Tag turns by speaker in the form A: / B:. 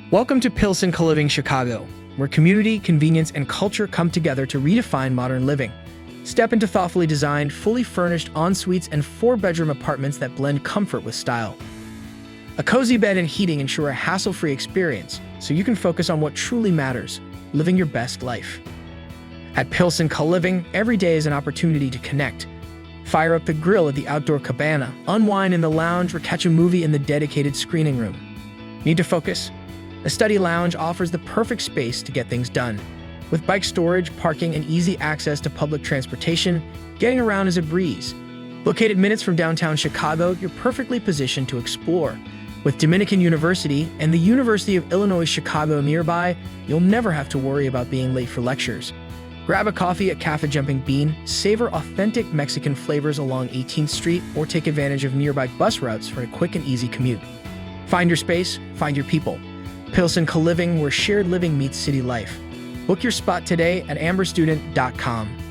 A: Welcome to Pilsen Coliving, Chicago, where community, convenience, and culture come together to redefine modern living. Step into thoughtfully designed, fully furnished en-suites and four-bedroom apartments that blend comfort with style. A cozy bed and heating ensure a hassle-free experience, so you can focus on what truly matters, living your best life. At Pilsen Coliving, every day is an opportunity to connect. Fire up the grill at the outdoor cabana, unwind in the lounge, or catch a movie in the dedicated screening room. Need to focus? A study lounge offers the perfect space to get things done. With bike storage, parking, and easy access to public transportation, getting around is a breeze. Located minutes from downtown Chicago, you're perfectly positioned to explore. With Dominican University and the University of Illinois Chicago nearby, you'll never have to worry about being late for lectures. Grab a coffee at Cafe Jumping Bean, savor authentic Mexican flavors along 18th Street, or take advantage of nearby bus routes for a quick and easy commute. Find your space, find your people. Pilsen Coliving, where shared living meets city life. Book your spot today at amberstudent.com.